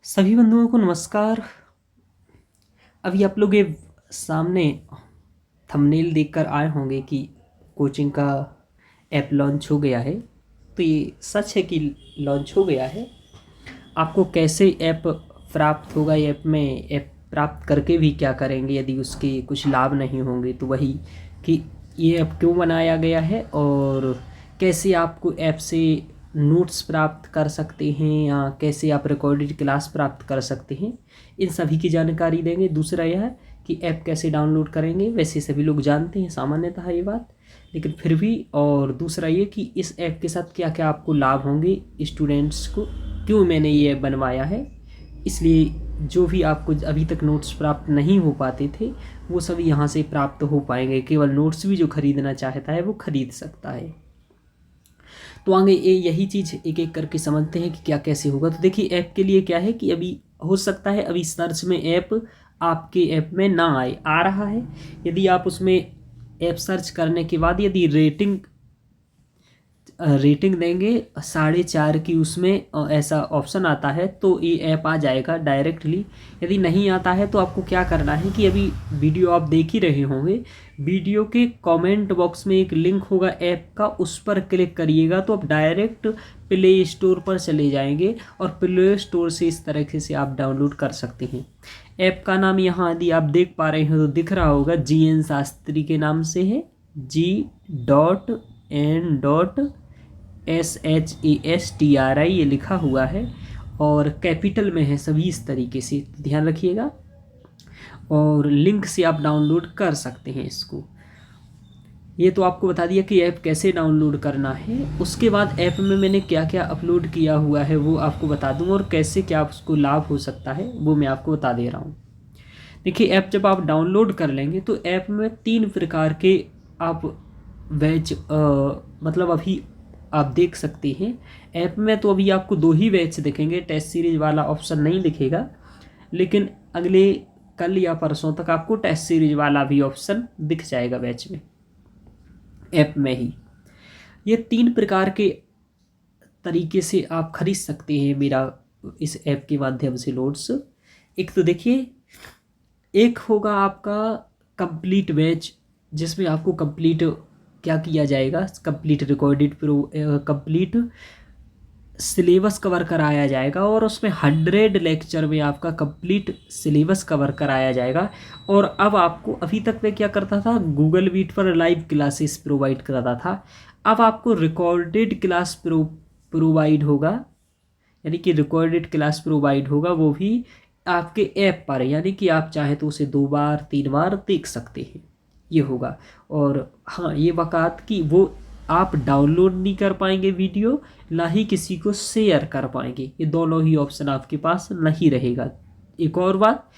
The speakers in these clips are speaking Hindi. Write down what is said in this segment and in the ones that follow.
सभी बंधुओं को नमस्कार। अभी आप लोग ये सामने थंबनेल देखकर आए होंगे कि कोचिंग का ऐप लॉन्च हो गया है। तो ये सच है कि लॉन्च हो गया है। आपको कैसे ऐप प्राप्त होगा, ऐप प्राप्त करके भी क्या करेंगे यदि उसके कुछ लाभ नहीं होंगे, तो वही कि ये ऐप क्यों बनाया गया है और कैसे आपको ऐप से नोट्स प्राप्त कर सकते हैं या कैसे आप रिकॉर्डेड क्लास प्राप्त कर सकते हैं, इन सभी की जानकारी देंगे। दूसरा यह है कि ऐप कैसे डाउनलोड करेंगे, वैसे सभी लोग जानते हैं सामान्यतः ये बात, लेकिन फिर भी। और दूसरा ये कि इस ऐप के साथ क्या क्या आपको लाभ होंगे स्टूडेंट्स को, क्यों मैंने ये ऐप बनवाया है। इसलिए जो भी आपको अभी तक नोट्स प्राप्त नहीं हो पाते थे वो सभी यहाँ से प्राप्त हो पाएंगे। केवल नोट्स भी जो खरीदना चाहता है वो खरीद सकता है। तो आगे यही चीज़ एक एक करके समझते हैं कि क्या कैसे होगा। तो देखिए, ऐप के लिए क्या है कि अभी हो सकता है अभी सर्च में ऐप आपके ऐप में ना आए, आ रहा है। यदि आप उसमें ऐप सर्च करने के बाद यदि रेटिंग देंगे 4.5 की, उसमें ऐसा ऑप्शन आता है तो ये ऐप आ जाएगा डायरेक्टली। यदि नहीं आता है तो आपको क्या करना है कि अभी वीडियो आप देख ही रहे होंगे, वीडियो के कमेंट बॉक्स में एक लिंक होगा ऐप का, उस पर क्लिक करिएगा तो आप डायरेक्ट प्ले स्टोर पर चले जाएंगे और प्ले स्टोर से इस तरीके से आप डाउनलोड कर सकते हैं। ऐप का नाम यहाँ यदि आप देख पा रहे हैं तो दिख रहा होगा, GN शास्त्री के नाम से है। GNSHASTRI ये लिखा हुआ है और कैपिटल में है सभी, इस तरीके से ध्यान रखिएगा। और लिंक से आप डाउनलोड कर सकते हैं इसको। ये तो आपको बता दिया कि ऐप कैसे डाउनलोड करना है। उसके बाद ऐप में मैंने क्या क्या अपलोड किया हुआ है वो आपको बता दूं, और कैसे क्या उसको लाभ हो सकता है वो मैं आपको बता दे रहा हूँ। देखिए, ऐप जब आप डाउनलोड कर लेंगे तो ऐप में 3 प्रकार के आप बैच मतलब अभी आप देख सकते हैं। ऐप में तो अभी आपको 2 ही बैच दिखेंगे, टेस्ट सीरीज वाला ऑप्शन नहीं दिखेगा, लेकिन अगले कल या परसों तक आपको टेस्ट सीरीज वाला भी ऑप्शन दिख जाएगा बैच में, ऐप में ही। ये 3 प्रकार के तरीके से आप खरीद सकते हैं मेरा इस ऐप के माध्यम से नोट्स। एक तो देखिए, एक होगा आपका कंप्लीट बैच, जिसमें आपको कंप्लीट क्या किया जाएगा, complete recorded complete syllabus cover कराया जाएगा और उसमें 100 लेक्चर में आपका कंप्लीट सिलेबस कवर कराया जाएगा। और अब आपको, अभी तक मैं क्या करता था, गूगल मीट पर लाइव क्लासेस प्रोवाइड कराता था, अब आपको रिकॉर्डेड क्लास प्रोवाइड होगा। यानी कि रिकॉर्डेड क्लास प्रोवाइड होगा वो भी आपके ऐप पर, यानी कि आप चाहे तो उसे 2 बार 3 बार देख सकते हैं, ये होगा। और हाँ, ये बात कि वो आप डाउनलोड नहीं कर पाएंगे वीडियो, ना ही किसी को शेयर कर पाएंगे, ये दोनों ही ऑप्शन आपके पास नहीं रहेगा। एक और बात,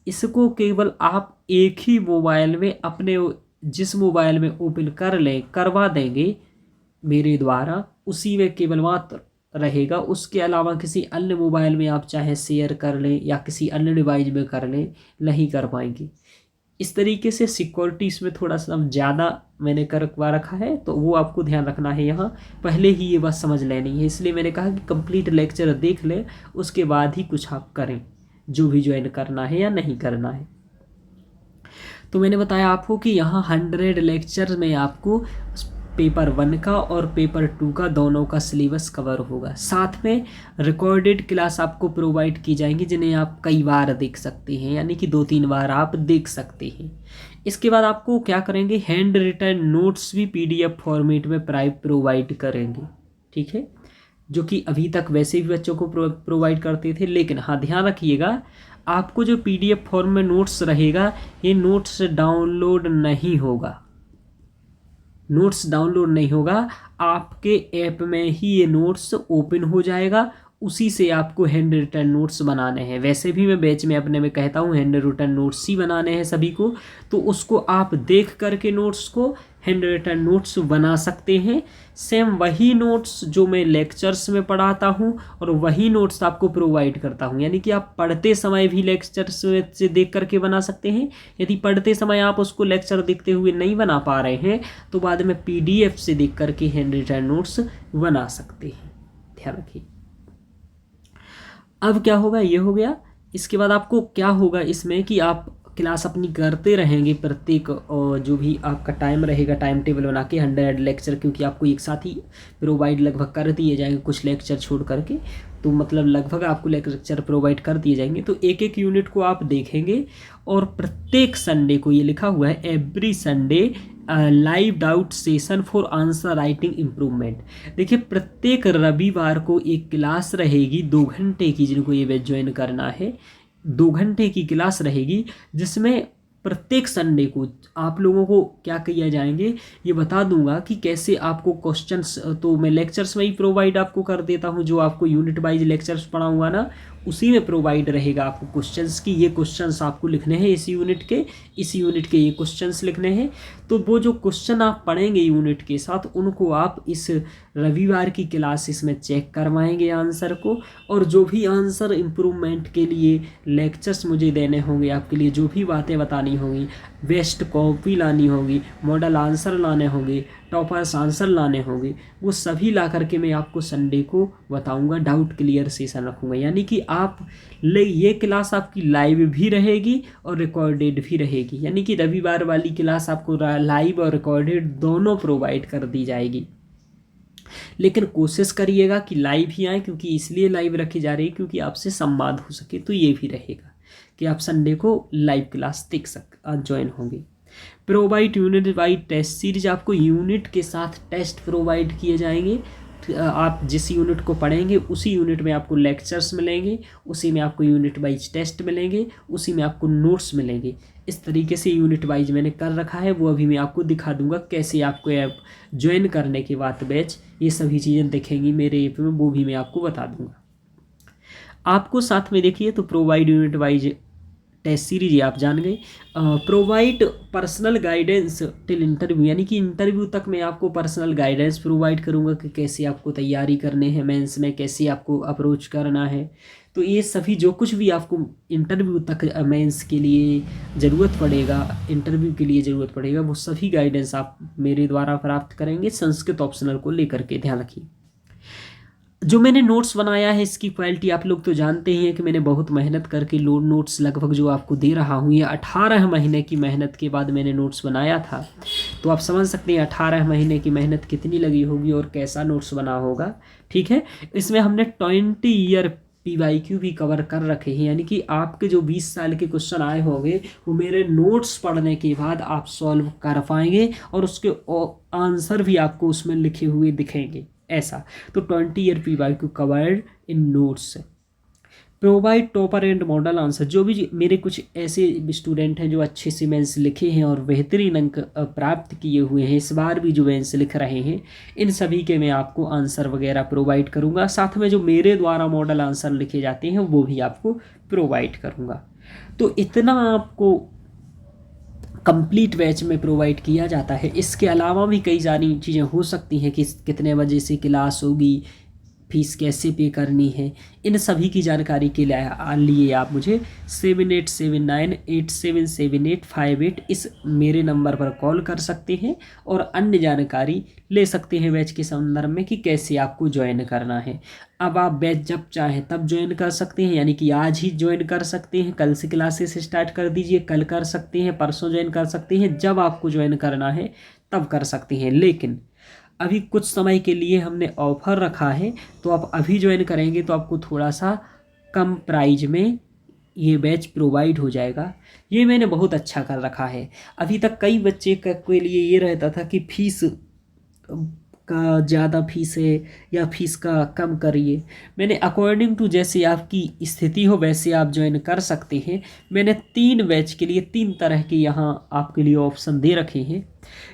इसको केवल आप एक ही मोबाइल में, अपने जिस मोबाइल में ओपन करवा देंगे मेरे द्वारा, उसी में केवल मात्र रहेगा। उसके अलावा किसी अन्य मोबाइल में आप चाहे शेयर कर लें या किसी अन्य डिवाइस में कर लें, नहीं कर पाएंगे। इस तरीके से सिक्योरिटी इसमें थोड़ा सा ज़्यादा मैंने करवा रखा है, तो वो आपको ध्यान रखना है। यहाँ पहले ही ये बात समझ लेनी है, इसलिए मैंने कहा कि कंप्लीट लेक्चर देख लें, उसके बाद ही कुछ आप करें, जो भी ज्वाइन करना है या नहीं करना है। तो मैंने बताया आपको कि यहाँ 100 लेक्चर में आपको पेपर 1 का और पेपर 2 का दोनों का सिलेबस कवर होगा। साथ में रिकॉर्डेड क्लास आपको प्रोवाइड की जाएंगी, जिन्हें आप कई बार देख सकते हैं, यानी कि 2-3 बार आप देख सकते हैं। इसके बाद आपको क्या करेंगे, हैंड रिटन नोट्स भी PDF फॉर्मेट में प्रोवाइड करेंगे, ठीक है, जो कि अभी तक वैसे भी बच्चों को प्रोवाइड करते थे। लेकिन हाँ, ध्यान रखिएगा, आपको जो PDF फॉर्म में नोट्स रहेगा, ये नोट्स डाउनलोड नहीं होगा, नोट्स डाउनलोड नहीं होगा, आपके ऐप में ही ये नोट्स ओपन हो जाएगा। उसी से आपको हैंड रिटन नोट्स बनाने हैं। वैसे भी मैं बैच में अपने में कहता हूँ हैंड रिटन नोट्स ही बनाने हैं सभी को, तो उसको आप देख करके नोट्स को हैंड रिटन नोट्स बना सकते हैं। सेम वही नोट्स जो मैं लेक्चर्स में पढ़ाता हूँ और वही नोट्स आपको प्रोवाइड करता हूँ, यानी कि आप पढ़ते समय भी लेक्चर्स से देख करके बना सकते हैं। यदि पढ़ते समय आप उसको लेक्चर देखते हुए नहीं बना पा रहे हैं तो बाद में PDF से देख करके हैंड रिटन नोट्स बना सकते हैं, ध्यान रखिए। अब क्या होगा, ये हो गया। इसके बाद आपको क्या होगा इसमें कि आप क्लास अपनी करते रहेंगे प्रत्येक जो भी आपका टाइम रहेगा, टाइम टेबल बना के 100 लेक्चर, क्योंकि आपको एक साथ ही प्रोवाइड लगभग कर दिए जाएंगे कुछ लेक्चर छोड़ करके, तो मतलब लगभग आपको लेक्चर प्रोवाइड कर दिए जाएंगे। तो एक एक यूनिट को आप देखेंगे और प्रत्येक संडे को, ये लिखा हुआ है every Sunday live doubt session for answer writing improvement. देखिए प्रत्येक रविवार को एक क्लास रहेगी 2 घंटे की, जिनको ये बैच ज्वाइन करना है 2 घंटे की क्लास रहेगी, जिसमें प्रत्येक संडे को आप लोगों को क्या किया जाएंगे ये बता दूंगा कि कैसे आपको क्वेश्चंस, तो मैं लेक्चर्स में ही प्रोवाइड आपको कर देता हूँ, जो आपको यूनिट वाइज लेक्चर्स पढ़ाऊंगा ना उसी में प्रोवाइड रहेगा आपको क्वेश्चंस की, ये क्वेश्चंस आपको लिखने हैं इस यूनिट के ये क्वेश्चंस लिखने हैं। तो वो जो क्वेश्चन आप पढ़ेंगे यूनिट के साथ, उनको आप इस रविवार की क्लासेस में चेक करवाएंगे आंसर को, और जो भी आंसर इम्प्रूवमेंट के लिए लेक्चर्स मुझे देने होंगे, आपके लिए जो भी बातें बतानी होंगी, बेस्ट कॉपी लानी होगी, मॉडल आंसर लाने होंगे, टॉपर्स आंसर लाने होंगे, वो सभी ला करके मैं आपको संडे को बताऊंगा, डाउट क्लियर सेशन रखूंगा। यानी कि आप ये क्लास आपकी लाइव भी रहेगी और रिकॉर्डेड भी रहेगी, यानी कि रविवार वाली क्लास आपको लाइव और रिकॉर्डेड दोनों प्रोवाइड कर दी जाएगी। लेकिन कोशिश करिएगा कि लाइव ही आए, क्योंकि इसलिए लाइव रखी जा रही है क्योंकि आपसे संवाद हो सके। तो ये भी रहेगा कि आप संडे को लाइव क्लास देख ज्वाइन होंगे। Provide unit wide test series, आपको यूनिट के साथ टेस्ट प्रोवाइड किए जाएंगे। आप जिस यूनिट को पढ़ेंगे उसी यूनिट में आपको लेक्चर्स मिलेंगे, उसी में आपको यूनिट वाइज टेस्ट मिलेंगे, उसी में आपको नोट्स मिलेंगे। इस तरीके से यूनिट वाइज मैंने कर रखा है, वो अभी मैं आपको दिखा दूंगा कैसे आपको ऐप ज्वाइन करने के बाद बैच ये सभी चीज़ें दिखेंगी मेरे ऐप में, वो भी मैं आपको बता दूंगा। आपको साथ में देखिए, तो provide unit wise test series ये आप जान गए। Provide personal guidance till interview, यानी कि इंटरव्यू तक मैं आपको पर्सनल गाइडेंस प्रोवाइड करूंगा कि कैसे आपको तैयारी करने हैं मेंस में, कैसे आपको अप्रोच करना है। तो ये सभी जो कुछ भी आपको इंटरव्यू तक मेंस के लिए ज़रूरत पड़ेगा, इंटरव्यू के लिए ज़रूरत पड़ेगा, वो सभी गाइडेंस आप मेरे द्वारा प्राप्त करेंगे संस्कृत ऑप्शनल को लेकर के। ध्यान रखिए, जो मैंने नोट्स बनाया है इसकी क्वालिटी आप लोग तो जानते ही हैं कि मैंने बहुत मेहनत करके नोट्स लगभग जो आपको दे रहा हूँ, ये 18 महीने की मेहनत के बाद मैंने नोट्स बनाया था। तो आप समझ सकते हैं 18 महीने की मेहनत कितनी लगी होगी और कैसा नोट्स बना होगा। ठीक है, इसमें हमने 20 ईयर PYQ भी कवर कर रखे हैं, यानी कि आपके जो 20 साल के क्वेश्चन आए होंगे वो मेरे नोट्स पढ़ने के बाद आप सॉल्व कर पाएंगे, और उसके आंसर भी आपको उसमें लिखे हुए दिखेंगे ऐसा। तो 20 year PYQ covered in notes. Provide topper and model answer, जो भी मेरे कुछ ऐसे स्टूडेंट हैं जो अच्छे से मेंस लिखे हैं और बेहतरीन अंक प्राप्त किए हुए हैं, इस बार भी जो मेंस लिख रहे हैं, इन सभी के मैं आपको आंसर वगैरह प्रोवाइड करूंगा। साथ में जो मेरे द्वारा मॉडल आंसर लिखे जाते हैं वो भी आपको प्रोवाइड करूंगा। तो इतना आपको कंप्लीट बैच में प्रोवाइड किया जाता है। इसके अलावा भी कई सारी चीज़ें हो सकती हैं कि कितने बजे से क्लास होगी, फीस कैसे पे करनी है, इन सभी की जानकारी के लिए आप मुझे 7879877858 इस मेरे नंबर पर कॉल कर सकते हैं और अन्य जानकारी ले सकते हैं बैच के संदर्भ में कि कैसे आपको ज्वाइन करना है। अब आप बैच जब चाहें तब ज्वाइन कर सकते हैं, यानी कि आज ही ज्वाइन कर सकते हैं, कल से क्लासेस स्टार्ट कर दीजिए, कल कर सकते हैं, परसों ज्वाइन कर सकते हैं, जब आपको ज्वाइन करना है तब कर सकते हैं। लेकिन अभी कुछ समय के लिए हमने ऑफर रखा है, तो आप अभी ज्वाइन करेंगे तो आपको थोड़ा सा कम प्राइज में ये बैच प्रोवाइड हो जाएगा। ये मैंने बहुत अच्छा कर रखा है। अभी तक कई बच्चे के लिए ये रहता था कि फीस का ज़्यादा फीस है या फीस का कम करिए। मैंने अकॉर्डिंग टू जैसे आपकी स्थिति हो वैसे आप ज्वाइन कर सकते हैं। मैंने 3 बैच के लिए 3 तरह के यहाँ आपके लिए ऑप्शन दे रखे हैं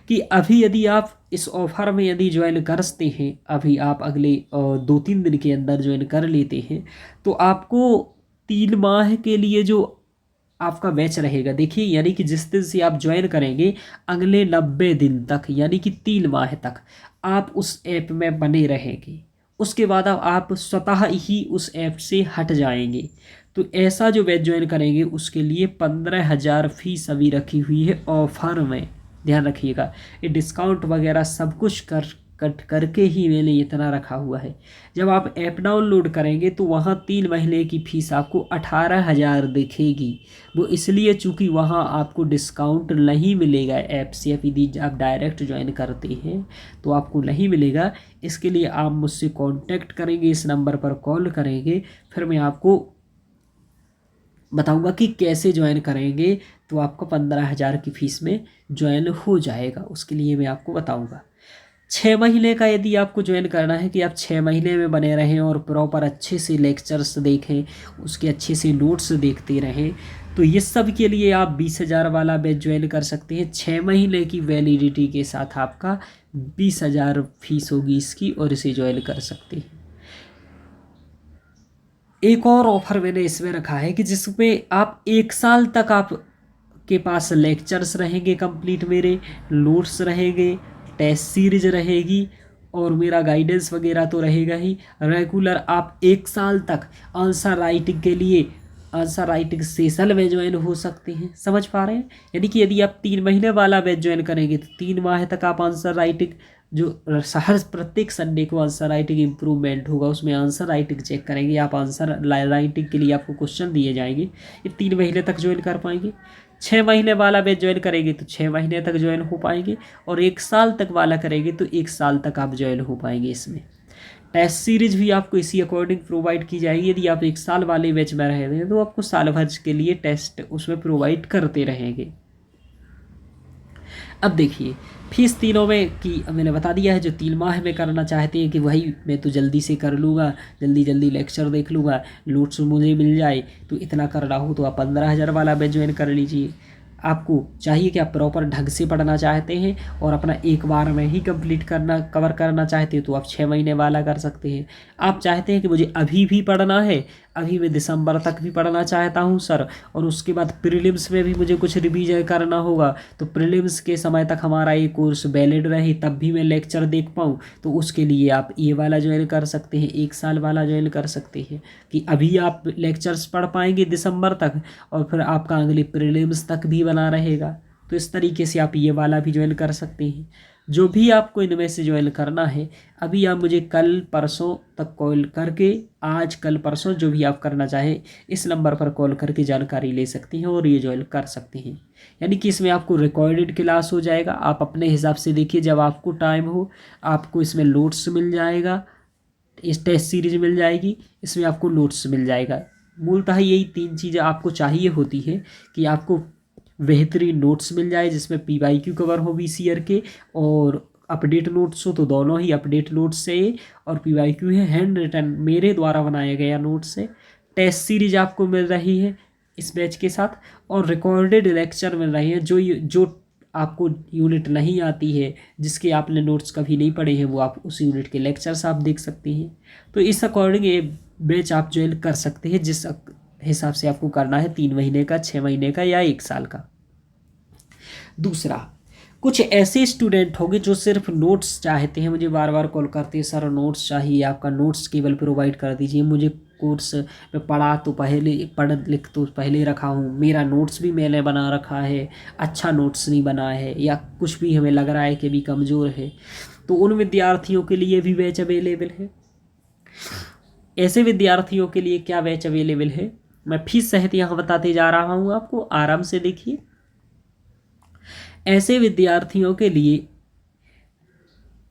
कि अभी यदि आप इस ऑफर में यदि ज्वाइन करते हैं, अभी आप अगले 2-3 दिन के अंदर ज्वाइन कर लेते हैं, तो आपको 3 माह के लिए जो आपका बैच रहेगा, देखिए यानी कि जिस दिन से आप ज्वाइन करेंगे अगले 90 दिन तक, यानी कि 3 माह तक आप उस ऐप में बने रहेंगे। उसके बाद आप स्वतः ही उस ऐप से हट जाएंगे। तो ऐसा जो बैच ज्वाइन करेंगे उसके लिए 15,000 फीस अभी रखी हुई है ऑफर में। ध्यान रखिएगा, ये डिस्काउंट वगैरह सब कुछ कर कट करके ही मैंने इतना रखा हुआ है। जब आप ऐप डाउनलोड करेंगे तो वहाँ 3 महीने की फ़ीस आपको 18,000 दिखेगी। वो इसलिए चूँकि वहाँ आपको डिस्काउंट नहीं मिलेगा ऐप से, यदि आप डायरेक्ट ज्वाइन करते हैं तो आपको नहीं मिलेगा। इसके लिए आप मुझसे कांटेक्ट करेंगे, इस नंबर पर कॉल करेंगे, फिर मैं आपको बताऊंगा कि कैसे ज्वाइन करेंगे तो आपको 15,000 की फ़ीस में ज्वाइन हो जाएगा। उसके लिए मैं आपको बताऊंगा। 6 महीने का यदि आपको ज्वाइन करना है कि आप 6 महीने में बने रहें और प्रॉपर अच्छे से लेक्चर्स देखें, उसके अच्छे से नोट्स देखते रहें, तो ये सब के लिए आप 20,000 वाला बैच ज्वाइन कर सकते हैं। 6 महीने की वैलिडिटी के साथ आपका 20,000 फीस होगी इसकी, और इसे ज्वाइन कर सकते हैं। एक और ऑफर मैंने इसमें रखा है कि जिसमें आप 1 साल तक आप के पास लेक्चर्स रहेंगे कंप्लीट, मेरे नोट्स रहेंगे, टेस्ट सीरीज रहेगी और मेरा गाइडेंस वगैरह तो रहेगा ही। रेगुलर आप 1 साल तक आंसर राइटिंग के लिए आंसर राइटिंग सेशन में ज्वाइन हो सकते हैं। समझ पा रहे हैं? यानी कि यदि आप 3 महीने वाला बैच ज्वाइन करेंगे तो 3 माह तक आप आंसर राइटिंग, जो हर प्रत्येक संडे को आंसर राइटिंग इम्प्रूवमेंट होगा, उसमें आंसर राइटिंग चेक करेंगे आप। आंसर राइटिंग के लिए आपको क्वेश्चन दिए जाएंगे, ये 3 महीने तक ज्वाइन कर पाएंगे। 6 महीने वाला बैच ज्वाइन करेंगे तो 6 महीने तक ज्वाइन हो पाएंगे, और 1 साल तक वाला करेंगे तो 1 साल तक आप ज्वाइन हो पाएंगे। इसमें टेस्ट सीरीज भी आपको इसी अकॉर्डिंग प्रोवाइड की जाएगी। यदि आप 1 साल वाले बैच में रहे हैं तो आपको साल भर के लिए टेस्ट उसमें प्रोवाइड करते रहेंगे। अब देखिए, फीस तीनों में की मैंने बता दिया है। जो 3 माह में करना चाहते हैं कि वही मैं तो जल्दी से कर लूँगा, जल्दी जल्दी लेक्चर देख लूँगा, नोट्स मुझे मिल जाए, तो इतना कर रहा हूँ, तो आप 15,000 वाला बैच ज्वाइन कर लीजिए। आपको चाहिए कि आप प्रॉपर ढंग से पढ़ना चाहते हैं और अपना एक बार में ही कंप्लीट कवर करना चाहते हैं तो आप 6 महीने वाला कर सकते हैं। आप चाहते हैं कि मुझे अभी भी पढ़ना है, अभी मैं दिसंबर तक भी पढ़ना चाहता हूं सर, और उसके बाद प्रीलिम्स में भी मुझे कुछ रिवीजन करना होगा, तो प्रीलिम्स के समय तक हमारा ये कोर्स वैलिड रहे तब भी मैं लेक्चर देख पाऊँ, तो उसके लिए आप ये वाला ज्वाइन कर सकते हैं, 1 साल वाला ज्वाइन कर सकते हैं कि अभी आप लेक्चर्स पढ़ पाएंगे दिसंबर तक और फिर आपका अगले प्रीलिम्स तक भी बना रहेगा। तो इस तरीके से आप ये वाला भी ज्वाइन कर सकते हैं। जो भी आपको इनमें से ज्वाइन करना है, अभी आप मुझे कल परसों तक कॉल करके, आज कल परसों जो भी आप करना चाहें, इस नंबर पर कॉल करके जानकारी ले सकती हैं और ये ज्वाइन कर सकते हैं। यानी कि इसमें आपको रिकॉर्डेड क्लास हो जाएगा, आप अपने हिसाब से देखिए, जब आपको टाइम हो आपको इसमें नोट्स मिल जाएगा, इस टेस्ट सीरीज मिल जाएगी, इसमें आपको नोट्स मिल जाएगा। मूलतः यही 3 चीज़ें आपको चाहिए होती है कि आपको बेहतरीन नोट्स मिल जाए जिसमें PYQ कवर हो VCR के, और अपडेट नोट्स हो तो दोनों ही अपडेट नोट्स से, और PYQ है हैंड रिटन मेरे द्वारा बनाया गया नोट्स से। टेस्ट सीरीज आपको मिल रही है इस बैच के साथ, और रिकॉर्डेड लेक्चर मिल रही है। जो आपको यूनिट नहीं आती है, जिसके आपने नोट्स कभी नहीं पढ़े हैं, वो आप उस यूनिट के लेक्चर्स आप देख सकते हैं। तो इस अकॉर्डिंग ये बैच आप ज्वाइन कर सकते हैं जिस हिसाब से आपको करना है, 3 महीने का, 6 महीने का या 1 साल का। दूसरा, कुछ ऐसे स्टूडेंट होंगे जो सिर्फ नोट्स चाहते हैं, मुझे बार बार कॉल करते हैं, सर नोट्स चाहिए, आपका नोट्स केवल प्रोवाइड कर दीजिए, मुझे कोर्स में पढ़ लिख तो पहले रखा हूँ, मेरा नोट्स भी मैंने बना रखा है, अच्छा नोट्स नहीं बना है, या कुछ भी हमें लग रहा है कि भी कमज़ोर है, तो उन विद्यार्थियों के लिए भी बैच अवेलेबल है। ऐसे विद्यार्थियों के लिए क्या बैच अवेलेबल है, मैं फीस सहित यहाँ बताते जा रहा हूँ आपको, आराम से देखिए। ऐसे विद्यार्थियों के लिए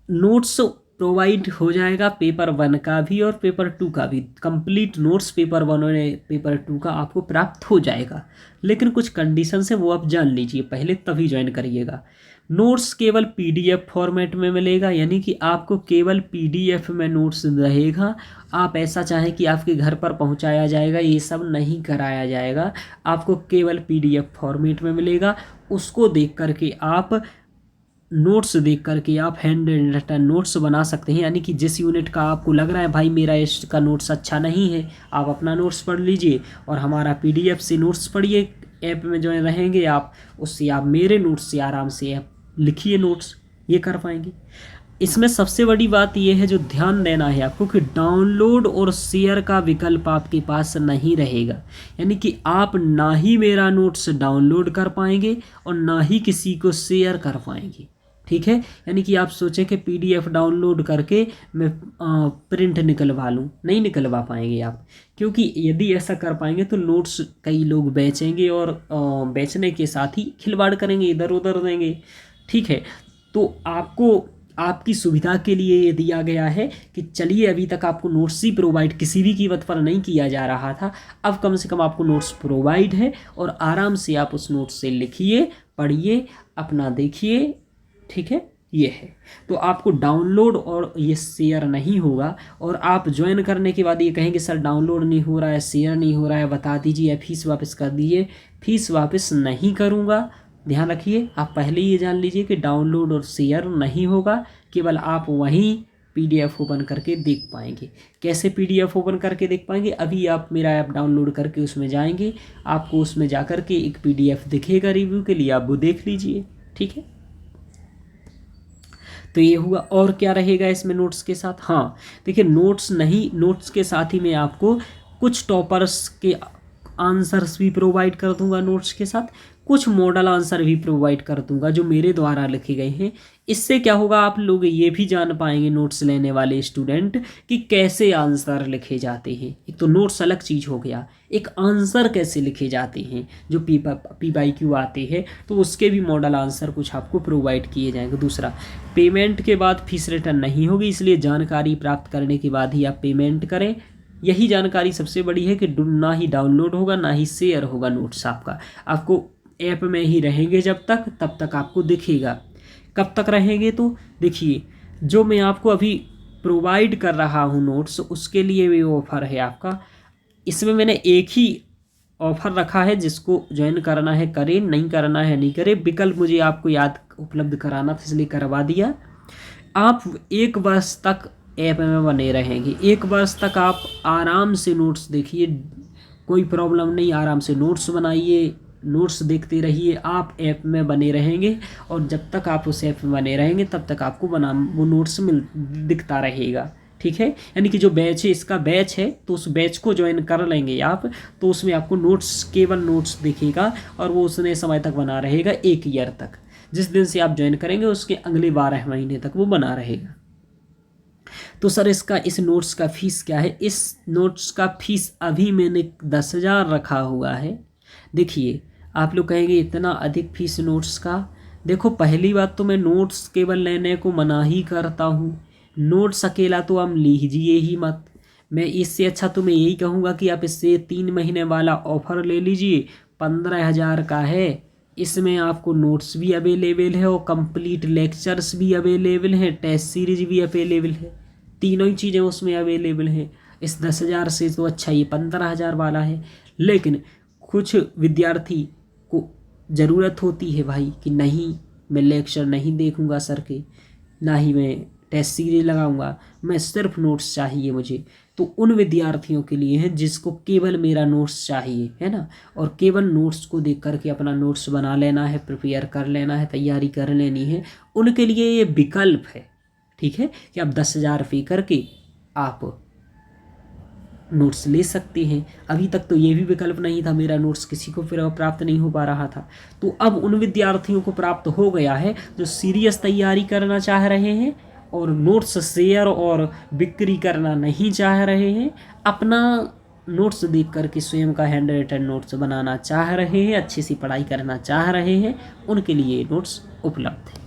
नोट्स प्रोवाइड हो जाएगा, पेपर 1 का भी और पेपर 2 का भी। कंप्लीट नोट्स पेपर 1 और पेपर 2 का आपको प्राप्त हो जाएगा, लेकिन कुछ कंडीशन है वो आप जान लीजिए पहले, तभी ज्वाइन करिएगा। नोट्स केवल PDF फॉर्मेट में मिलेगा, यानी कि आपको केवल PDF में नोट्स रहेगा। आप ऐसा चाहें कि आपके घर पर पहुंचाया जाएगा, ये सब नहीं कराया जाएगा, आपको केवल PDF फॉर्मेट में मिलेगा। उसको देख करके आप नोट्स देख करके आप हैंड रिटन नोट्स बना सकते हैं। यानी कि जिस यूनिट का आपको लग रहा है भाई मेरा इसका नोट्स अच्छा नहीं है, आप अपना नोट्स पढ़ लीजिए और हमारा PDF से नोट्स पढ़िए। ऐप में जो रहेंगे आप, उससे आप मेरे नोट्स से आराम से आप लिखिए नोट्स, ये कर पाएंगे। इसमें सबसे बड़ी बात यह है जो ध्यान देना है आपको कि डाउनलोड और शेयर का विकल्प आपके पास नहीं रहेगा। यानी कि आप ना ही मेरा नोट्स डाउनलोड कर पाएंगे और ना ही किसी को शेयर कर पाएंगे। ठीक है। यानी कि आप सोचें कि पीडीएफ डाउनलोड करके मैं प्रिंट निकलवा लूँ, नहीं निकलवा पाएंगे आप, क्योंकि यदि ऐसा कर पाएंगे तो नोट्स कई लोग बेचेंगे और बेचने के साथ ही खिलवाड़ करेंगे, इधर उधर देंगे। ठीक है, तो आपको आपकी सुविधा के लिए ये दिया गया है कि चलिए अभी तक आपको नोट्स ही प्रोवाइड किसी भी कीमत पर नहीं किया जा रहा था, अब कम से कम आपको नोट्स प्रोवाइड है और आराम से आप उस नोट्स से लिखिए, पढ़िए, अपना देखिए। ठीक है, ये है। तो आपको डाउनलोड और ये शेयर नहीं होगा, और आप ज्वाइन करने के बाद ये कहेंगे सर डाउनलोड नहीं हो रहा है, शेयर नहीं हो रहा है, बता दीजिए, फीस वापस कर दीजिए। फीस वापस नहीं करूँगा, ध्यान रखिए। आप पहले ये जान लीजिए कि डाउनलोड और शेयर नहीं होगा, केवल आप वहीं पीडीएफ ओपन करके देख पाएंगे। कैसे पीडीएफ ओपन करके देख पाएंगे? अभी आप मेरा ऐप डाउनलोड करके उसमें जाएंगे, आपको उसमें जा कर के एक पीडीएफ दिखेगा रिव्यू के लिए, आप वो देख लीजिए। ठीक है, तो ये हुआ। और क्या रहेगा इसमें नोट्स के साथ? हाँ देखिए, नोट्स नहीं, नोट्स के साथ ही मैं आपको कुछ टॉपर्स के आंसर्स भी प्रोवाइड कर दूंगा नोट्स के साथ, कुछ मॉडल आंसर भी प्रोवाइड कर दूंगा जो मेरे द्वारा लिखे गए हैं। इससे क्या होगा, आप लोग ये भी जान पाएंगे नोट्स लेने वाले स्टूडेंट कि कैसे आंसर लिखे जाते हैं। एक तो नोट्स अलग चीज़ हो गया, एक आंसर कैसे लिखे जाते हैं, जो PYQ आते हैं तो उसके भी मॉडल आंसर कुछ आपको प्रोवाइड किए जाएंगे। दूसरा, पेमेंट के बाद फीस रिटर्न नहीं होगी, इसलिए जानकारी प्राप्त करने के बाद ही आप पेमेंट करें। यही जानकारी सबसे बड़ी है कि ना ही डाउनलोड होगा ना ही शेयर होगा नोट्स आपका। आपको ऐप में ही रहेंगे जब तक, तब तक आपको दिखेगा। कब तक रहेंगे? तो देखिए, जो मैं आपको अभी प्रोवाइड कर रहा हूँ नोट्स, उसके लिए भी ऑफ़र है आपका। इसमें मैंने एक ही ऑफ़र रखा है, जिसको ज्वाइन करना है करें, नहीं करना है नहीं करें। विकल्प मुझे आपको याद उपलब्ध कराना था, इसलिए करवा दिया। आप 1 वर्ष तक ऐप में बने रहेंगे, 1 वर्ष तक आप आराम से नोट्स देखिए, कोई प्रॉब्लम नहीं, आराम से नोट्स बनाइए, नोट्स देखते रहिए, आप ऐप में बने रहेंगे। और जब तक आप उस ऐप में बने रहेंगे तब तक आपको वो नोट्स दिखता रहेगा। ठीक है, यानी कि जो बैच है, इसका बैच है, तो उस बैच को ज्वाइन कर लेंगे आप, तो उसमें आपको नोट्स, केवल नोट्स दिखेगा और वो उतने समय तक बना रहेगा, 1 ईयर तक। जिस दिन से आप ज्वाइन करेंगे उसके अगले 12 महीने तक वो बना रहेगा। तो सर इसका, इस नोट्स का फीस क्या है? इस नोट्स का फीस अभी मैंने 10,000 रखा हुआ है। देखिए, आप लोग कहेंगे इतना अधिक फीस नोट्स का। देखो, पहली बात तो मैं नोट्स केवल लेने को मना ही करता हूँ, नोट्स अकेला तो हम लीजिए ही मत। मैं इससे अच्छा तो मैं यही कहूँगा कि आप इससे 3 महीने वाला ऑफ़र ले लीजिए, 15,000 का है। इसमें आपको नोट्स भी अवेलेबल है और कंप्लीट लेक्चर्स भी अवेलेबल हैं, टेस्ट सीरीज भी अवेलेबल है, तीनों ही चीज़ें उसमें अवेलेबल हैं। इस 10,000 से तो अच्छा ये 15,000 वाला है। लेकिन कुछ विद्यार्थी को ज़रूरत होती है भाई कि नहीं, मैं लेक्चर नहीं देखूंगा सर के, ना ही मैं टेस्ट सीरीज लगाऊंगा, मैं सिर्फ नोट्स चाहिए मुझे। तो उन विद्यार्थियों के लिए है जिसको केवल मेरा नोट्स चाहिए, है ना, और केवल नोट्स को देख करके अपना नोट्स बना लेना है, प्रिपेयर कर लेना है, तैयारी कर लेनी है, उनके लिए ये विकल्प है। ठीक है, कि आप 10,000 पे करके आप नोट्स ले सकते हैं। अभी तक तो ये भी विकल्प नहीं था, मेरा नोट्स किसी को फिर प्राप्त नहीं हो पा रहा था। तो अब उन विद्यार्थियों को प्राप्त हो गया है जो सीरियस तैयारी करना चाह रहे हैं और नोट्स शेयर और बिक्री करना नहीं चाह रहे हैं, अपना नोट्स देख करके स्वयं का हैंड रिटन नोट्स बनाना चाह रहे हैं, अच्छी सी पढ़ाई करना चाह रहे हैं, उनके लिए नोट्स उपलब्ध है।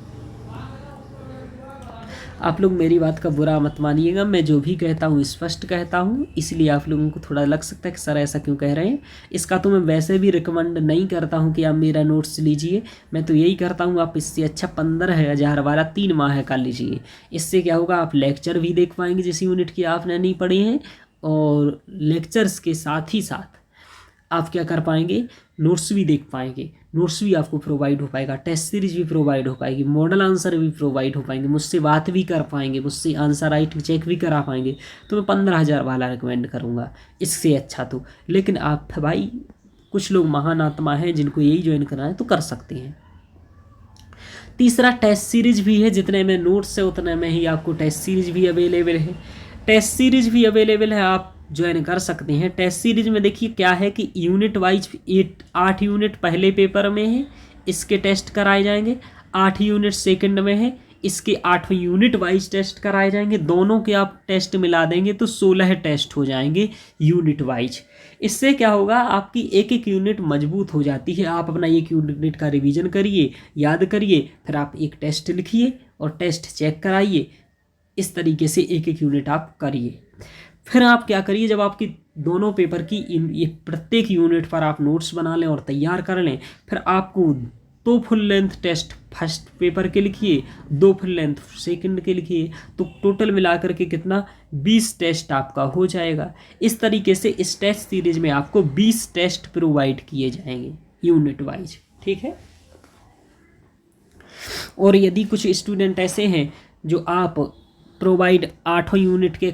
आप लोग मेरी बात का बुरा मत मानिएगा, मैं जो भी कहता हूँ स्पष्ट कहता हूँ, इसलिए आप लोगों को थोड़ा लग सकता है कि सर ऐसा क्यों कह रहे हैं। इसका तो मैं वैसे भी रिकमेंड नहीं करता हूँ कि आप मेरा नोट्स लीजिए, मैं तो यही करता हूँ आप इससे अच्छा 15,000 वाला 3 माह का लीजिए। इससे क्या होगा, आप लेक्चर भी देख पाएंगे जिस यूनिट की आपने नहीं पढ़ी हैं, और लेक्चर्स के साथ ही साथ आप क्या कर पाएंगे, नोट्स भी देख पाएंगे, नोट्स भी आपको प्रोवाइड हो पाएगा, टेस्ट सीरीज भी प्रोवाइड हो पाएगी, मॉडल आंसर भी प्रोवाइड हो पाएंगे, मुझसे बात भी कर पाएंगे, मुझसे आंसर राइट चेक भी करा पाएंगे। तो मैं 15,000 वाला रिकमेंड करूँगा, इससे अच्छा तो। लेकिन आप भाई, कुछ लोग महान आत्मा हैं जिनको यही ज्वाइन करना है तो कर सकते हैं। तीसरा, टेस्ट सीरीज भी है, जितने में नोट्स है उतने में ही आपको टेस्ट सीरीज भी अवेलेबल है। टेस्ट सीरीज भी अवेलेबल है, आप ज्वाइन कर सकते हैं। टेस्ट सीरीज में देखिए क्या है कि यूनिट वाइज 8 यूनिट पहले पेपर में है, इसके टेस्ट कराए जाएंगे। 8 यूनिट सेकंड में है, इसके 8 यूनिट वाइज टेस्ट कराए जाएंगे। दोनों के आप टेस्ट मिला देंगे तो 16 टेस्ट हो जाएंगे यूनिट वाइज। इससे क्या होगा, आपकी एक एक यूनिट मजबूत हो जाती है। आप अपना एक यूनिट का रिवीजन करिए, याद करिए, फिर आप एक टेस्ट लिखिए और टेस्ट चेक कराइए। इस तरीके से एक एक यूनिट आप करिए। फिर आप क्या करिए, जब आपकी दोनों पेपर की ये प्रत्येक यूनिट पर आप नोट्स बना लें और तैयार कर लें, फिर आपको 2 full length test first paper के लिखिए, 2 फुल लेंथ सेकंड के लिखिए, तो टोटल मिलाकर के कितना 20 टेस्ट आपका हो जाएगा। इस तरीके से इस टेस्ट सीरीज में आपको 20 टेस्ट प्रोवाइड किए जाएंगे यूनिट वाइज, ठीक है। और यदि कुछ स्टूडेंट ऐसे हैं जो आप प्रोवाइड 8 यूनिट के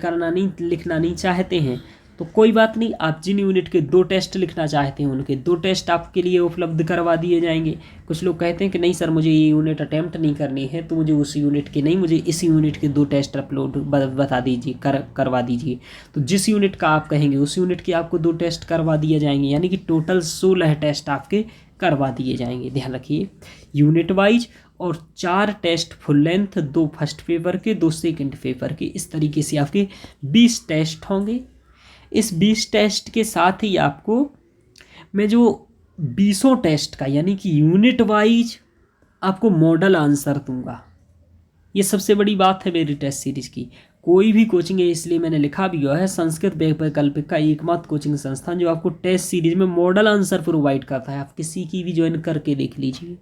लिखना नहीं चाहते हैं, तो कोई बात नहीं, आप जिन यूनिट के 2 टेस्ट लिखना चाहते हैं उनके 2 टेस्ट आपके लिए उपलब्ध करवा दिए जाएंगे। कुछ लोग कहते हैं कि नहीं सर मुझे ये यूनिट अटैम्प्ट नहीं करनी है, तो मुझे उस यूनिट के नहीं, मुझे इस यूनिट के 2 टेस्ट अपलोड बता दीजिए, करवा दीजिए। तो जिस यूनिट का आप कहेंगे उस यूनिट के आपको 2 टेस्ट करवा दिए जाएंगे, यानी कि टोटल 16 टेस्ट आपके करवा दिए जाएंगे। ध्यान रखिए, यूनिट वाइज, और 4 test full length, 2 first paper के, 2 सेकंड पेपर के। इस तरीके से आपके 20 टेस्ट होंगे। इस 20 टेस्ट के साथ ही आपको मैं जो 20 टेस्ट का यानी कि यूनिट वाइज आपको मॉडल आंसर दूंगा। ये सबसे बड़ी बात है मेरी टेस्ट सीरीज की। कोई भी कोचिंग है, इसलिए मैंने लिखा भी हुआ है, संस्कृत वैकल्पिक का एकमात्र कोचिंग संस्थान जो आपको टेस्ट सीरीज में मॉडल आंसर प्रोवाइड करता है। आप किसी की भी ज्वाइन करके देख लीजिए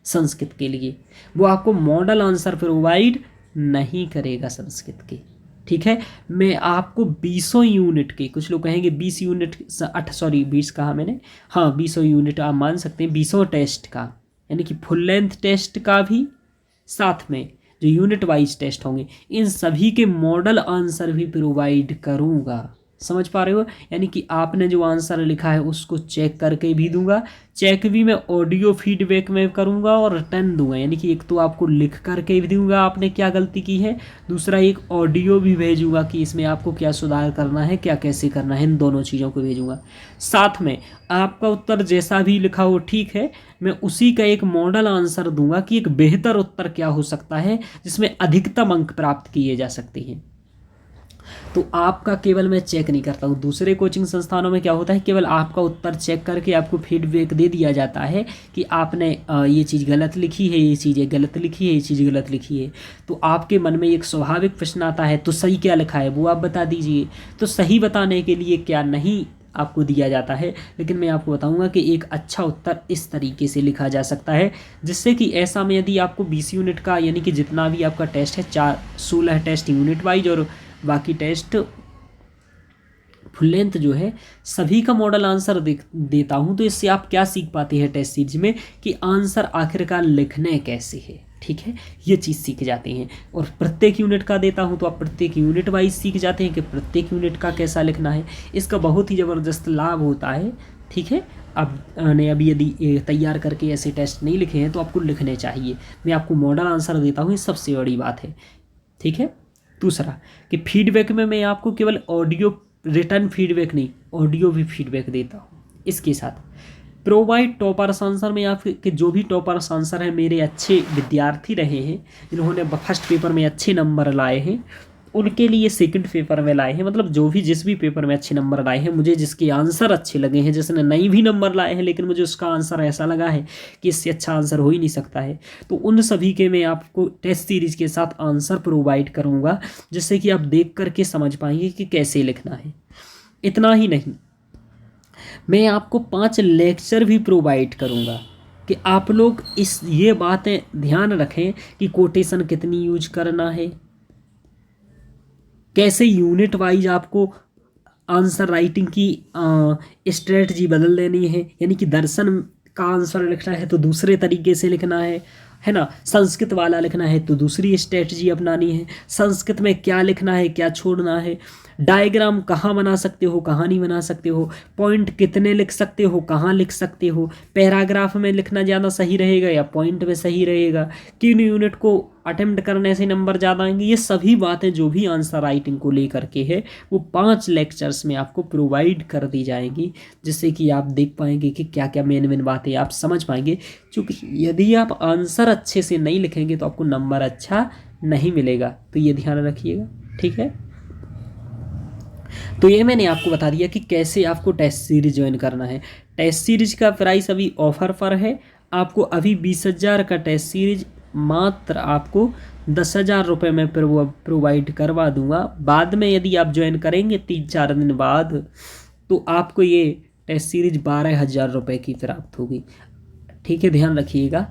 संस्कृत के लिए, वो आपको मॉडल आंसर प्रोवाइड नहीं करेगा संस्कृत के, ठीक है। मैं आपको 20 यूनिट के, कुछ लोग कहेंगे 20 यूनिट, 20 कहा मैंने, हाँ 20 यूनिट आप मान सकते हैं, 20 टेस्ट का, यानी कि फुल लेंथ टेस्ट का भी, साथ में जो यूनिट वाइज टेस्ट होंगे इन सभी के मॉडल आंसर भी प्रोवाइड करूँगा। समझ पा रहे हो, यानी कि आपने जो आंसर लिखा है उसको चेक करके भी दूंगा। चेक भी मैं ऑडियो फीडबैक में करूंगा और रिटर्न दूंगा, यानी कि एक तो आपको लिख करके भी दूंगा आपने क्या गलती की है, दूसरा एक ऑडियो भी भेजूंगा कि इसमें आपको क्या सुधार करना है, क्या कैसे करना है, इन दोनों चीज़ों को भेजूंगा। साथ में आपका उत्तर जैसा भी लिखा हो ठीक है, मैं उसी का एक मॉडल आंसर दूंगा कि एक बेहतर उत्तर क्या हो सकता है जिसमें अधिकतम अंक प्राप्त किए जा सकते हैं। तो आपका केवल मैं चेक नहीं करता हूँ। दूसरे कोचिंग संस्थानों में क्या होता है, केवल आपका उत्तर चेक करके आपको फीडबैक दे दिया जाता है कि आपने ये चीज़ गलत लिखी है, ये चीज़ गलत लिखी है, ये चीज़ गलत लिखी है। तो आपके मन में एक स्वाभाविक प्रश्न आता है, तो सही क्या लिखा है वो आप बता दीजिए। तो सही बताने के लिए क्या नहीं आपको दिया जाता है, लेकिन मैं आपको बताऊंगा कि एक अच्छा उत्तर इस तरीके से लिखा जा सकता है, जिससे कि ऐसा में यदि आपको 20 यूनिट का, यानी कि जितना भी आपका टेस्ट है, 16 टेस्ट यूनिट वाइज और बाकी टेस्ट फुल लेंथ जो है, सभी का मॉडल आंसर देता हूं, तो इससे आप क्या सीख पाते हैं टेस्ट सीरीज में कि आंसर आखिरकार लिखने कैसे है, ठीक है, ये चीज़ सीख जाते हैं। और प्रत्येक यूनिट का देता हूं तो आप प्रत्येक यूनिट वाइज सीख जाते हैं कि प्रत्येक यूनिट का कैसा लिखना है। इसका बहुत ही ज़बरदस्त लाभ होता है, ठीक है। अब ने अभी यदि तैयार करके ऐसे टेस्ट नहीं लिखे हैं तो आपको लिखने चाहिए। मैं आपको मॉडल आंसर देता हूँ, ये सबसे बड़ी बात है, ठीक है। दूसरा कि फीडबैक में मैं आपको केवल ऑडियो, रिटर्न फीडबैक नहीं, ऑडियो भी फीडबैक देता हूँ। इसके साथ प्रोवाइड टॉपर्स आंसर में आपके जो भी टॉपर्स आंसर है, मेरे अच्छे विद्यार्थी रहे हैं जिन्होंने फर्स्ट पेपर में अच्छे नंबर लाए हैं, उनके लिए सेकंड पेपर में लाए हैं। मतलब जो भी जिस भी पेपर में अच्छे नंबर लाए हैं, मुझे जिसके आंसर अच्छे लगे हैं, जिसने नहीं भी नंबर लाए हैं लेकिन मुझे उसका आंसर ऐसा लगा है कि इससे अच्छा आंसर हो ही नहीं सकता है, तो उन सभी के मैं आपको टेस्ट सीरीज के साथ आंसर प्रोवाइड करूँगा, जिससे कि आप देख करके समझ पाएंगे कि कैसे लिखना है। इतना ही नहीं, मैं आपको 5 लेक्चर भी प्रोवाइड करूँगा कि आप लोग ये बातें ध्यान रखें कि कोटेशन कितनी यूज करना है, कैसे यूनिट वाइज आपको आंसर राइटिंग की स्ट्रेटजी बदल लेनी है, यानी कि दर्शन का आंसर लिखना है तो दूसरे तरीके से लिखना है ना, संस्कृत वाला लिखना है तो दूसरी स्ट्रेटजी अपनानी है, संस्कृत में क्या लिखना है क्या छोड़ना है, डायग्राम कहाँ बना सकते हो कहाँ नहीं बना सकते हो, पॉइंट कितने लिख सकते हो कहाँ लिख सकते हो, पैराग्राफ में लिखना ज़्यादा सही रहेगा या पॉइंट में सही रहेगा, किन यूनिट को अटेम्प्ट करने से नंबर ज़्यादा आएंगे। ये सभी बातें जो भी आंसर राइटिंग को लेकर के है वो 5 लेक्चर्स में आपको प्रोवाइड कर दी जाएंगी, जिससे कि आप देख पाएंगे कि क्या क्या मेन मेन बातें आप समझ पाएंगे। क्योंकि यदि आप आंसर अच्छे से नहीं लिखेंगे तो आपको नंबर अच्छा नहीं मिलेगा, तो ये ध्यान रखिएगा, ठीक है। तो ये मैंने आपको बता दिया कि कैसे आपको टेस्ट सीरीज ज्वाइन करना है। टेस्ट सीरीज का प्राइस अभी ऑफर पर है, आपको अभी 20,000 का टेस्ट सीरीज मात्र आपको 10,000 रुपये में प्रोवाइड करवा दूंगा। बाद में यदि आप ज्वाइन करेंगे 3-4 दिन बाद तो आपको ये टेस्ट सीरीज 12,000 रुपये की प्राप्त होगी, ठीक है, ध्यान रखिएगा।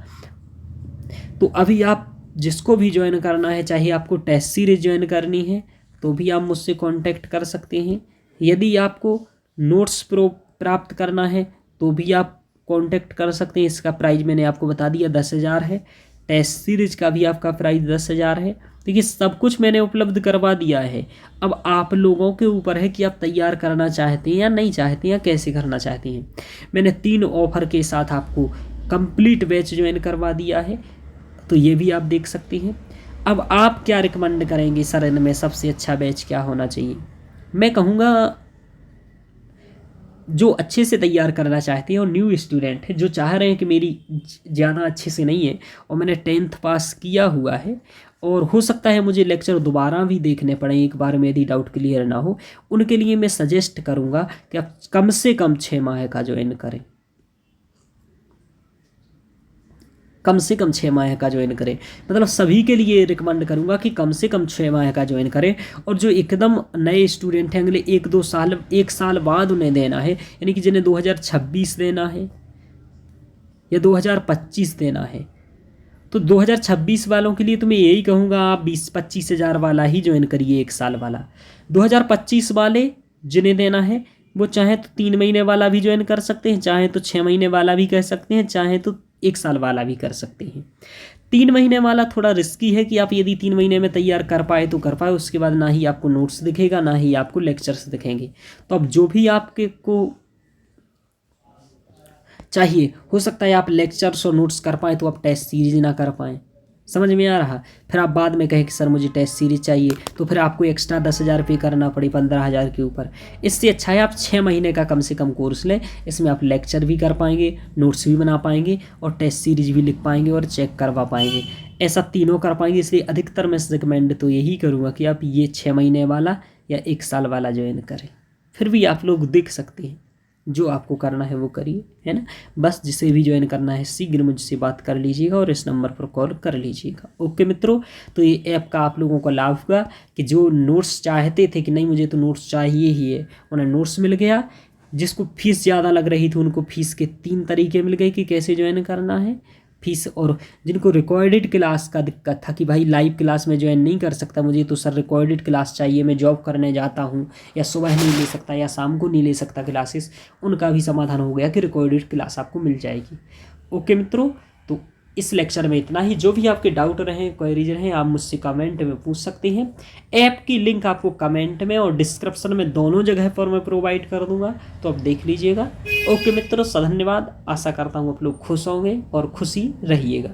तो अभी आप जिसको भी ज्वाइन करना है, चाहे आपको टेस्ट सीरीज ज्वाइन करनी है तो भी आप मुझसे कांटेक्ट कर सकते हैं। यदि आपको नोट्स प्राप्त करना है तो भी आप कांटेक्ट कर सकते हैं। इसका प्राइस मैंने आपको बता दिया 10,000 है। टेस्ट सीरीज का भी आपका प्राइस 10,000 है। देखिए सब कुछ मैंने उपलब्ध करवा दिया है। अब आप लोगों के ऊपर है कि आप तैयार करना चाहते हैं या नहीं चाहते हैं, या कैसे करना चाहते हैं। मैंने 3 ऑफर के साथ आपको कंप्लीट बैच ज्वाइन करवा दिया है, तो ये भी आप देख सकते हैं। अब आप क्या रिकमेंड करेंगे सर, इनमें सबसे अच्छा बैच क्या होना चाहिए? मैं कहूँगा जो अच्छे से तैयार करना चाहते हैं और न्यू स्टूडेंट है, जो चाह रहे हैं कि मेरी ज़्यादा अच्छे से नहीं है और मैंने 10th पास किया हुआ है और हो सकता है मुझे लेक्चर दोबारा भी देखने पड़े एक बार में यदि डाउट क्लियर ना हो, उनके लिए मैं सजेस्ट करूँगा कि आप कम से कम 6 माह का ज्वाइन करें, कम से कम 6 माह का ज्वाइन करें। मतलब सभी के लिए रिकमेंड करूंगा कि कम से कम 6 माह का ज्वाइन करें। और जो एकदम नए स्टूडेंट हैं, अगले 1-2 साल, 1 साल बाद उन्हें देना है, यानी कि जिन्हें 2026 देना है या 2025 देना है, तो 2026 वालों के लिए तो मैं यही कहूँगा आप 20-25 हज़ार वाला ही ज्वाइन करिए, 1 साल वाला। 2025 वाले जिन्हें देना है वो चाहे तो 3 महीने वाला भी ज्वाइन कर सकते हैं, चाहे तो 6 महीने वाला भी कह सकते हैं, चाहे तो 1 साल वाला भी कर सकते हैं। 3 महीने वाला थोड़ा रिस्की है कि आप यदि 3 महीने में तैयार कर पाए तो कर पाए, उसके बाद ना ही आपको नोट्स दिखेगा ना ही आपको लेक्चर्स दिखेंगे। तो अब जो भी आपके को चाहिए, हो सकता है आप लेक्चर्स और नोट्स कर पाएँ तो आप टेस्ट सीरीज ना कर पाएँ। समझ में आ रहा? फिर आप बाद में कहें कि सर मुझे टेस्ट सीरीज चाहिए, तो फिर आपको एक्स्ट्रा 10,000 पे करना पड़े 15,000 के ऊपर। इससे अच्छा है आप 6 महीने का कम से कम कोर्स लें। इसमें आप लेक्चर भी कर पाएंगे, नोट्स भी बना पाएंगे और टेस्ट सीरीज भी लिख पाएंगे और चेक करवा पाएंगे। ऐसा तीनों कर पाएंगे। इसलिए अधिकतर मैं रिकमेंड तो यही करूँगा कि आप ये 6 महीने वाला या 1 साल वाला ज्वाइन करें। फिर भी आप लोग देख सकते हैं, जो आपको करना है वो करिए, है ना। बस जिसे भी ज्वाइन करना है शीघ्र मुझसे बात कर लीजिएगा और इस नंबर पर कॉल कर लीजिएगा। ओके मित्रों, तो ये ऐप का आप लोगों को लाभ हुआ कि जो नोट्स चाहते थे कि नहीं मुझे तो नोट्स चाहिए ही है, उन्हें नोट्स मिल गया। जिसको फीस ज़्यादा लग रही थी उनको फीस के 3 तरीके मिल गए कि कैसे ज्वाइन करना है फीस। और जिनको रिकॉर्डेड क्लास का दिक्कत था कि भाई लाइव क्लास में ज्वाइन नहीं कर सकता, मुझे तो सर रिकॉर्डेड क्लास चाहिए, मैं जॉब करने जाता हूँ या सुबह नहीं ले सकता या शाम को नहीं ले सकता क्लासेस, उनका भी समाधान हो गया कि रिकॉर्डेड क्लास आपको मिल जाएगी। ओके मित्रों, तो इस लेक्चर में इतना ही। जो भी आपके डाउट रहे, क्वेरीज रहे, आप मुझसे कमेंट में पूछ सकते हैं। ऐप की लिंक आपको कमेंट में और डिस्क्रिप्शन में दोनों जगह पर मैं प्रोवाइड कर दूंगा, तो आप देख लीजिएगा। ओके मित्रों, धन्यवाद। आशा करता हूँ आप लोग खुश होंगे और खुशी रहिएगा।